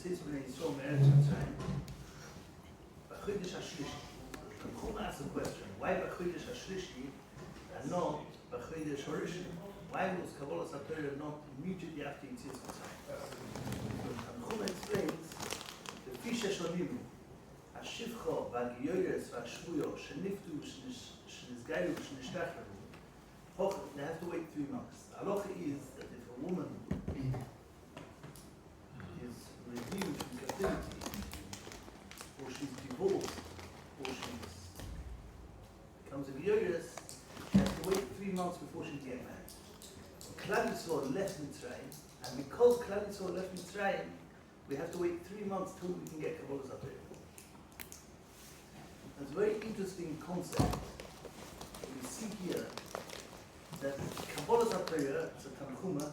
Yitzis B'nai Yisrael Me'eretz Mitzrayim, B'chodesh HaShlishi. Tanchuma asked the question, why B'chodesh HaShlishi and not B'chodesh HaRishon? Why was Kabbalas HaTorah not immediately after Yitzis Mitzrayim? Tanchuma explains, the Fisha Shonimu, HaShivcha, V'Agiyoyres, V'Ashvuyo, Sheniftu, Shenizgayu, Shenishtacharu. They have to wait 3 months. The halacha is that if a woman is redeemed from captivity, or she's divorced, or she becomes a Gioris, she has to wait 3 months before she can get married. Klal Yisrael left Mitzrayim, and because Klal Yisrael left Mitzrayim, we have to wait 3 months till we can get Kabbalas HaTorah. It's a very interesting concept. We see here that Kabbalas HaTorah, it's a Tanchuma,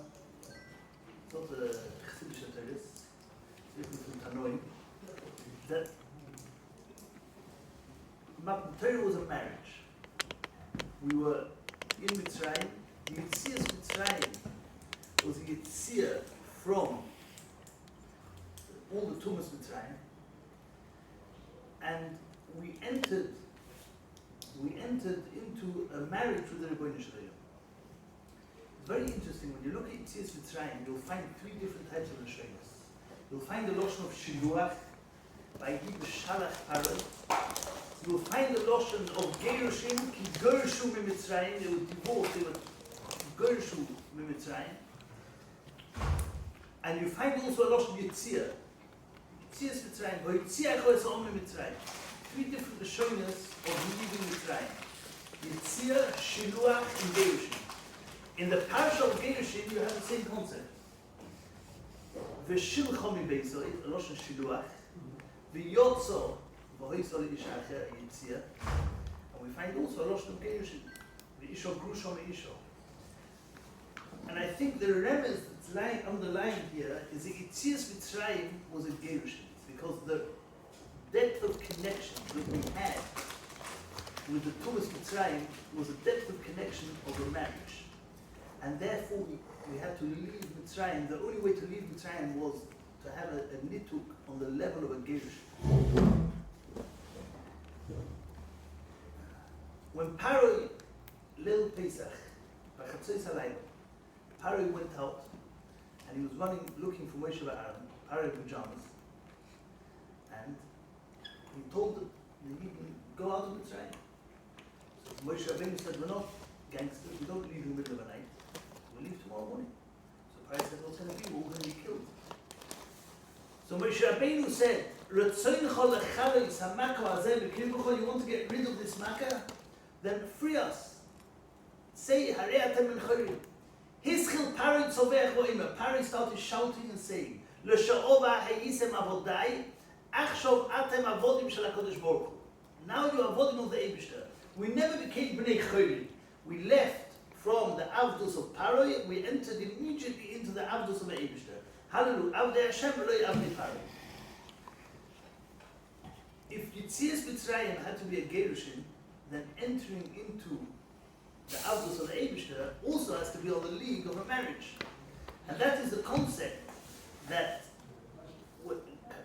it's not a Chassidish Torah, it's different from Tanoim, that Matan Torah was a marriage. We were in Mitzrayim. The Yetzias Mitzrayim was a Yetzia from all the Tumas Mitzrayim, and we entered into a marriage with the Rebbeinu Shalom. It's very interesting. When you look at Yetzias Mitzrayim, you'll find 3 different types of Rishonos. You'll find the Lashon of Shiluach, by B'Shalach Paroi. You'll find the Lashon of Gerushim, Ki Gershu Mitzrayim. They were divorced, they were Gershu Mitzrayim. And you find also a Lashon Yetzia. Yetzias Mitzrayim, V'Yetziach Ha'esam Mitzrayim. 3 different Rishonos of leaving Mitzrayim. Yetzia, Shiluach, and Gerushim. In the parasha of Gerushim, you have the same concept. V'shilcha mi beisoi, a Lashon Shiluach. V'yotzo, v'hoiso le'isha acher, Yetzia. And we find also a Lashon of Gerushim. V'isho grusho me'isho. And I think the remez that's underlying here is that Yetzias Mitzrayim was a Gerushim. Because the depth of connection that we had with the Tumas Mitzrayim was a depth of connection of a marriage. And therefore we had to leave Mitzrayim. The only way to leave Mitzrayim was to have a nituk on the level of a Gerush. When Paroi Leil Pesach, B'Chatzos Halayla, Paroi went out and he was looking for Moshe Aaron, Paroi pajamas, and he told them they didn't go out of Mitzrayim. So Moshe Rabbeinu said, we're not gangsters, we don't leave in the middle of the night, we'll leave tomorrow morning. So Paroi said, what's going to be? We're all going to be killed. So Moshe Rabbeinu said, you want to get rid of this makkah? Then free us. Say, Paroi started shouting and saying, now you are avodim of the Eibishter. We never became Bnei Choli. We left from the Avdus of Paroi, we entered immediately into the Avdus of the Eibishter. Hallelujah. Avdei Hashem, Eloi Avdei Paroi. If Yetzias Mitzrayim had to be a Gerushin, then entering into the Avdus of the Eibishter also has to be on the league of a marriage. And that is the concept that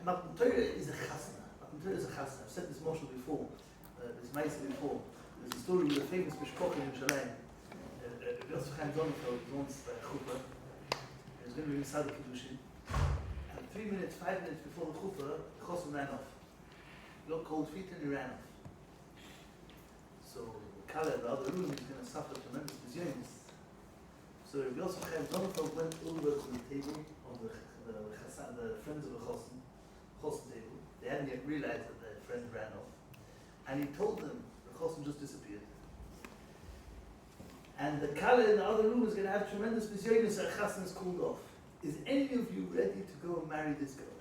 Matan Torah is a chasna. Matan Torah is a chasna. I've said this moshel before, this ma'aseh before. There's a story with a famous mishpocha in Yerushalayim. Yosef Chaim Zonenfeld was once by a chuppah. He was going to be Misad Kiddushin. And 5 minutes before the chuppah, the chosim ran off. He got cold feet and he ran off. So Kala, the other room, is going to suffer tremendous disease. So Yosef Chaim Zonenfeld went over to the table of the friends of the chosim table. They hadn't yet realized that their friend ran off. And he told them the chosim just disappeared. And the Kala in the other room is going to have tremendous bizyonus. Our chassan is called off. Is any of you ready to go and marry this girl?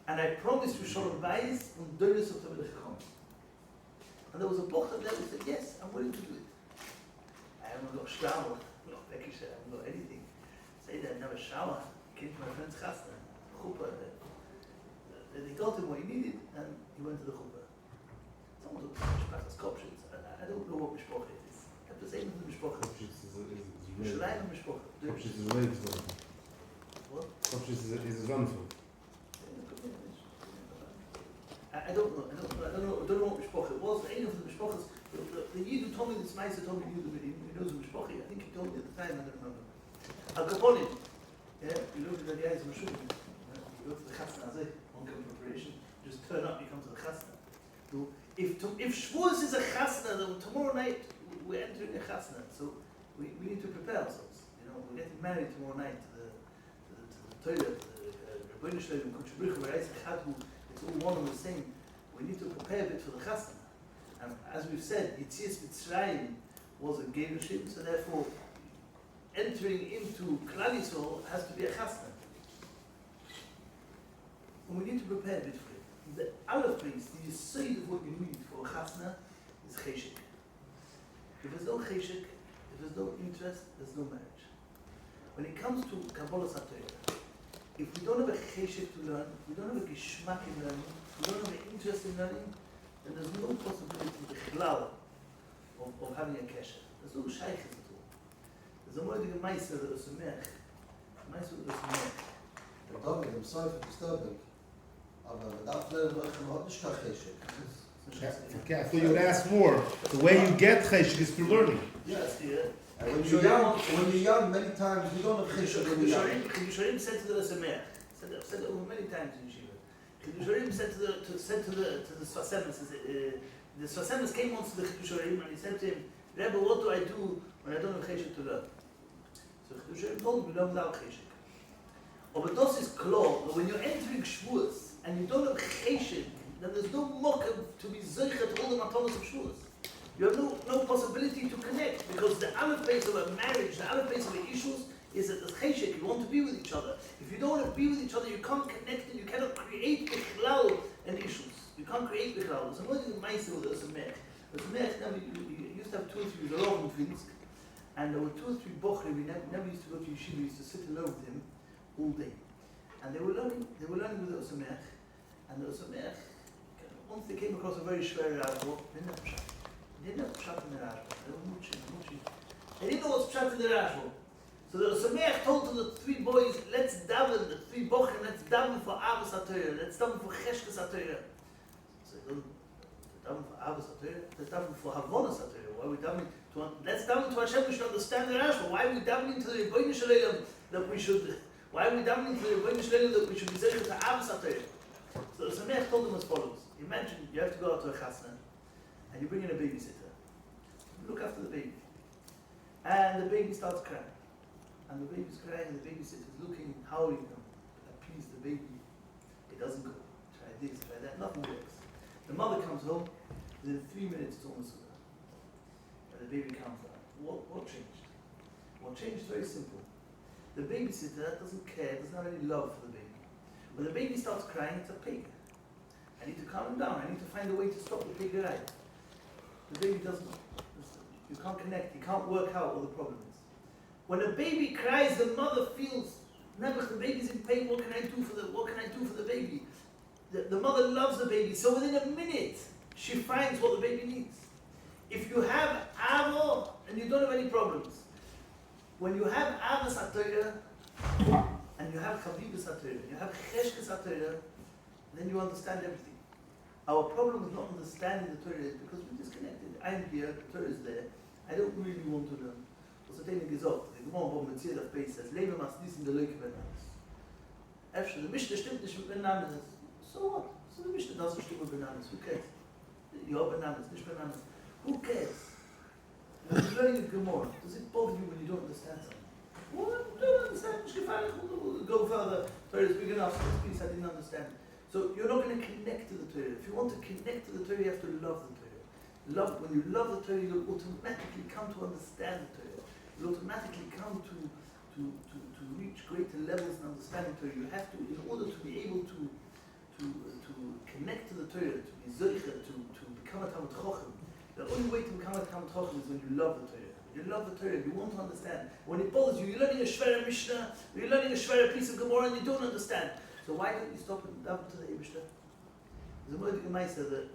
And I promised you Shalom Bayis and Doris of Tamil Chacham. And there was a bocher there who said, yes, I'm willing to do it. I haven't got a shower, not Becky said, I haven't got anything. Say that I never shower. Came to my friend's chassan, chuppah. They got him what he needed, and he went to the chuppah. Someone took Mishpachas Kopshitz. I don't know what Mishpacha is. I have to say the Mishpacha. Yerushalayim and Mishpacha. Kopshitz is related to what? is wonderful. I don't know what mishpacha it was. Any of the mishpachas, the Yid who told me this Maisa told me he knows the mishpacha. I think he told me at the time, I don't remember. Al Kaponim, yeah, you look at the eyes of Mashuk, you go to the chasna, on preparation, just turn up, you come to the chasna. So if Shavuos is a chasna, then tomorrow night we're entering a chasna, so we need to prepare ourselves. You know, we're getting married tomorrow night to the Torah, to the Rebbeinu Shalom, Kutshabrichu, it's all one and the same. We need to prepare a bit for the chasna. And as we've said, Yitzias Mitzrayim was a gerushin, so therefore entering into Klal Yisrael has to be a chasna. And we need to prepare a bit for it. The Aleph place, the Yisod of what you need for a chasna is cheshik. If there's no cheshik, if there's no interest, there's no marriage. When it comes to Kabbalah Satorah, if we don't have a cheshik to learn, if we don't have a geshmak in learning, if we don't have an interest in learning, then there's no possibility of having a kesher. There's no shaykhs at all. There's a moedige Maisa that was a mech. Rav Dovid, I'm sorry for disturbing. Aber man darf lernen, man hat nicht kein cheshik. Okay, I thought you would ask more. The way you get cheshik is through learning. Yes, yeah. When you're young, many times you don't have cheshik when you're young. Chidusharim said to the Samech, said it over many times in Yeshiva. Chidusharim said to the Sfasemis, the Sfasemis came onto the Chidusharim and he said to him, Rebbe, what do I do when I don't have cheshik to learn? So Chidusharim told him, we learn without cheshik. But das is klar, that when you're entering Shavuos and you don't have cheshik, then there's no mocker to be zeichet to all the matanos of Shavuos. You have no possibility to connect, because the aleph base of a marriage, the aleph base of the issues is that the cheshik, you want to be with each other. If you don't want to be with each other, you can't connect and you cannot create bichlal and issues. You can't create bichlal. So what is the ma'aseh with the Samech? The Samech, you used to have 2 or 3 Rav in Finsk, and there were 2 or 3 bochri, we never used to go to yeshiva, we used to sit alone with him all day. And they were learning with the Samech, and the Samech, once they came across a very shver Rashba, they didn't have pshat in the Rashba. They didn't know what's pshat in the Rashba. So the Samech told to the 3 boys, let's daven, the 3 bochrim, let's daven for Avos HaTorah, let's daven for Cheshkas HaTorah. So they daven for Avos HaTorah, let's daven for Havonos HaTorah. Why are we davening to, let's daven to Hashem, we should understand the Rashba. Why are we davening to the Rebbeinu Shalom that we should, why are we davening to the Rebbeinu Shalom that we should be zeichet to Avos HaTorah? So the Samech told them as follows. Imagine you have to go out to a chasna and you bring in a babysitter. You look after the baby. And the baby starts crying. And the baby's crying and the babysitter's looking, how you can appease the baby. It doesn't go. Try this, try that, nothing works. The mother comes home, within 3 minutes it's almost over. And the baby comes out. What changed? What changed is very simple. The babysitter doesn't care, doesn't have any love for the baby. When the baby starts crying, it's a pig. I need to calm him down. I need to find a way to stop the pig crying. The baby doesn't. You can't connect. You can't work out what the problem is. When a baby cries, the mother feels, Nebuch, the baby's in pain. What can I do for the baby? The mother loves the baby. So within a minute, she finds what the baby needs. If you have avo and you don't have any problems, when you have avos HaTorah and you have chavivus HaTorah, you have cheshkas HaTorah, then you understand everything. Our problem with not understanding the Torah is because we're disconnected. I'm here, the Torah is there. I don't really want to learn. Was hat einer gesagt, the Gemara Bava Metzia auf Beis says, Leben machst dies in der Leuke Benanes. Efter, the Mishnah stimmt nicht mit Benanes. So what? So the Mishnah doesn't stimmt mit Benanes. Who cares? Ja, Benanes, nicht Benanes. Who cares? When you're learning a Gemara, does it bother you when you don't understand something? Well, I don't understand. We'll go further. Torah is big enough. Please, I didn't understand. So you're not going to connect to the Torah. If you want to connect to the Torah, you have to love the Torah. When you love the Torah, you'll automatically come to understand the Torah. You'll automatically come to reach greater levels in understanding the Torah. You have to, in order to be able to connect to the Torah, to be zeicha, to become a Talmid Chacham. The only way to become a Talmid Chacham is when you love the Torah. You love the Torah, you want to understand. When it bothers you, you're learning a Shvera Mishnah, you're learning a Shvera piece of Gemara, and you don't understand. So why don't you stop and daven to the Eibishter? There's a moedige Maisa that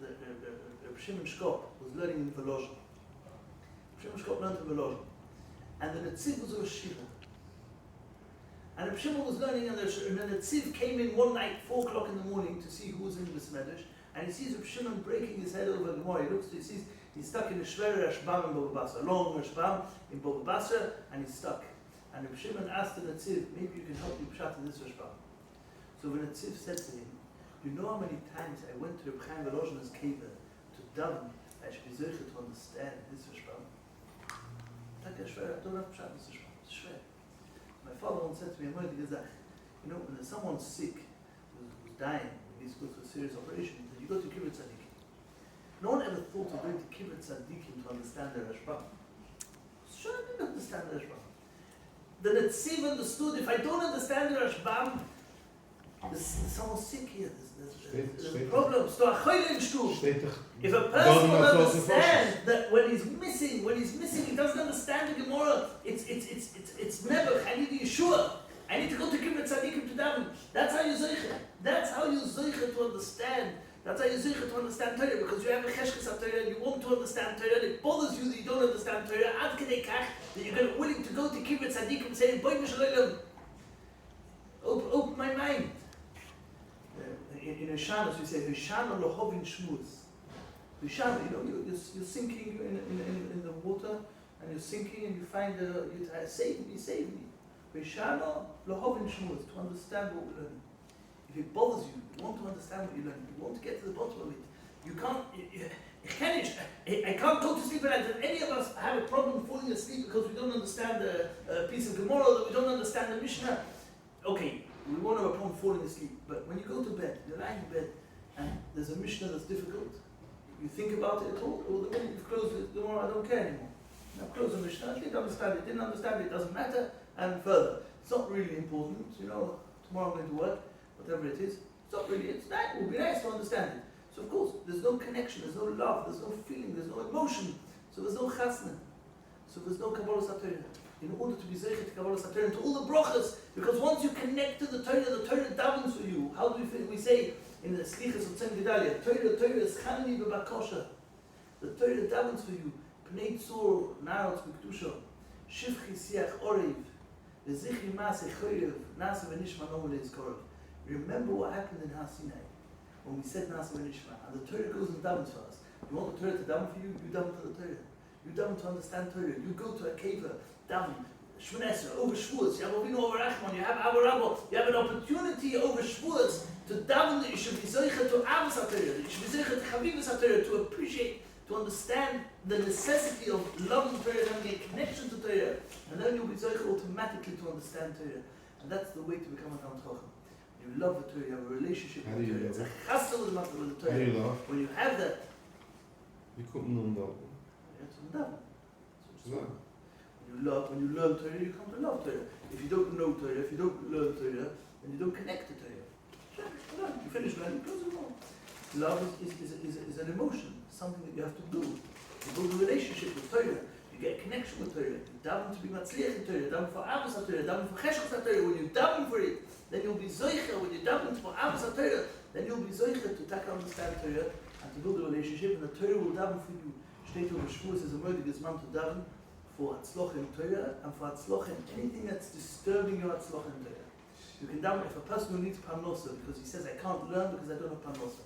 Shimon Shkop was learning in Volozhin. Shimon Shkop learned in Volozhin. And the Netziv was a Shiva. And Reb Shimon was learning, and the Tziv came in one night, 4 o'clock in the morning, to see who was in the Medrash, and he sees Reb Shimon breaking his head over the Gemara. He looks, he sees he's stuck in a shver Rashbam in Baba Basra, a long Rashbam in Baba Basra, and he's stuck. And Reb Shimon asked the Netziv, maybe you can help me pshat in this Rashbam. So the Netziv said to him, you know how many times I went to Reb Chaim Volozhin's cave to daven, I should be zeicher to understand this Rashbam. I don't have pshat in this Rashbam, it's shver. My father once said to me, you know, when someone's sick, who's dying, he needs to go through a serious operation, he said, you go to Kibbutz Tzadikim. No one ever thought of going to Kibbutz Tzadikim to understand the Rashbam. Sure, I didn't understand the Rashbam. The Netziv understood, if I don't understand the Rashbam, someone's sick here, there's a problem. If a person will understand that when he's missing, he doesn't understand the Gemara, it's never, I need Yeshua. I need to go to Kibbutz Tzadikim to daven. That's how you zeicher. That's how you zeicher to understand. That's how you zeicher to understand Torah, because you have a cheshkes of Torah and you want to understand Torah, and it bothers you that you don't understand Torah, ad kedei kach, that you're willing to go to Kibbutz Tzadikim and say, Boy Mishalaylam, open my mind. In Hoshanos we say, Hoshana lohovin shmuz. Hoshana, you know, you're sinking in the water, and you're sinking and you find, save me. Hoshana lohovin shmuz, to understand what we're learning. If it bothers you, you want to understand what you're learning, you want to get to the bottom of it. You can't, I can't go to sleep at night. If any of us have a problem falling asleep because we don't understand a piece of Gemara, that we don't understand the Mishnah, okay, we won't have a problem falling asleep. But when you go to bed, you're lying in bed, and there's a Mishnah that's difficult, you think about it at all, or the minute you've closed it, Gemara, I don't care anymore. Now close the Mishnah, I didn't understand it, doesn't matter, and further. It's not really important, you know, tomorrow I'm going to work, whatever it is. It's not really, it's nice, it would be nice to understand it. So of course, there's no connection, there's no love, there's no feeling, there's no emotion, so there's no chasna, so there's no Kabbalah Torah. In order to be zeichet to Kabbalah Torah and to all the brachas, because once you connect to the Torah davens for you. How do we say in the Slichas of Tzem Gedalia, Torah is chanani b'bakosha. The Torah davens for you. Pnei tzor narot b'kedusha, shivchi siach orev, v'zichri maseh choyev, nasa v'nishma nomu leizkorov. Remember what happened in Har Sinai when we said nasa v'nishma, and the Torah goes and davens for us. You want the Torah to daven for you? You daven for the Torah. You daven to understand Torah. You go to a cave, daven, Shmonesra, over Shavuos. You have Avinu over Achman. You have Abba Rabbo. You have an opportunity over Shavuos to daven that you should be zeicha to Avos HaTorah, that you should be zeicha to Chavivos HaTorah, to appreciate, to understand the necessity of loving Torah, having a connection to Torah, and then you'll be zeicha automatically to understand Torah. And that's the way to become a Talmid Chacham. You love the Torah, you have a relationship with the Torah. It's a chassid with the Torah. How do you love? When you have that, You couldn't know that. it's a daven. When you learn Torah, you come to love Torah. If you don't know Torah, if you don't learn Torah, then you don't connect to Torah. Sure, you finish learning, close it on. Love is an emotion, something that you have to do. You build a relationship with Torah. You get a connection with Torah. You daven to be matzliach in Torah. Daven for Avos HaTorah. Daven for Cheshach HaTorah. When you daven for it, then you'll be zoicha. When you daven for Avos HaTorah, then you'll be zoicha to understand Torah and to build a relationship. And the Torah will daven for you. Steht over Shavuos is a murdiges man to daven for Hatzloch in Torah and for Hatzloch in anything that's disturbing your Hatzloch in Torah. You can daven if a person who needs Parnosa because he says, I can't learn because I don't have Parnosa.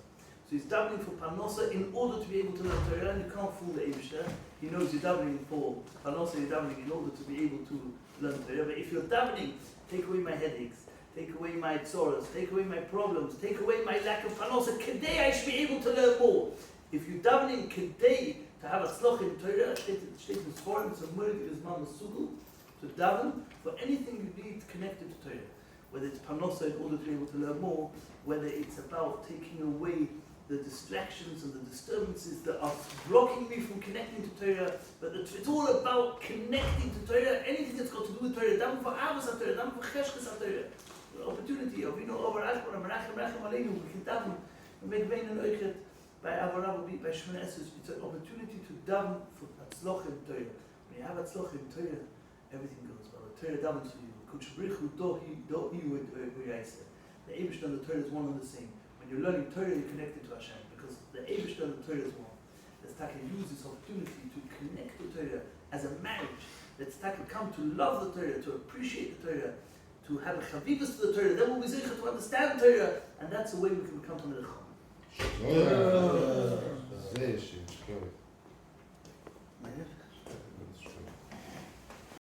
So he's davening for Parnosa in order to be able to learn Torah, and you can't fool the Eibishter. He knows you're davening for Parnosa, you're davening in order to be able to learn Torah. But if you're davening, take away my headaches, take away my tzoras, take away my problems, take away my lack of Parnosa, Kedei I should be able to learn more. If you're davening Kedei to have a sloch in Torah, steht in Sforim, it's a murder is man masugul, to daven for anything you need connected to Torah. Whether it's Parnosa in order to be able to learn more, whether it's about taking away the distractions and the disturbances that are blocking me from connecting to Torah, but it's all about connecting to Torah, anything that's got to do with Torah, daven for Avos HaTorah, daven for Cheshkas HaTorah. The opportunity of, over Ashbar, Merachem Aleinu, we can daven, and make vein and oichet, by Avarab, by Shemon Esses, it's an opportunity to daven for Hatzloch in Torah. When you have Hatzloch in Torah, everything goes well. The Torah davens for you. The Eibishter and the Torah is one and the same. When you're learning Torah, you're connected to Hashem, because the Eibishter and the Torah is one. Let's use this opportunity to connect to Torah as a marriage. Let's come to love the Torah, to appreciate the Torah, to have a chavivus to the Torah, then we'll be zeicha to understand Torah, and that's the way we can become Talmidei Chacham. זה יש,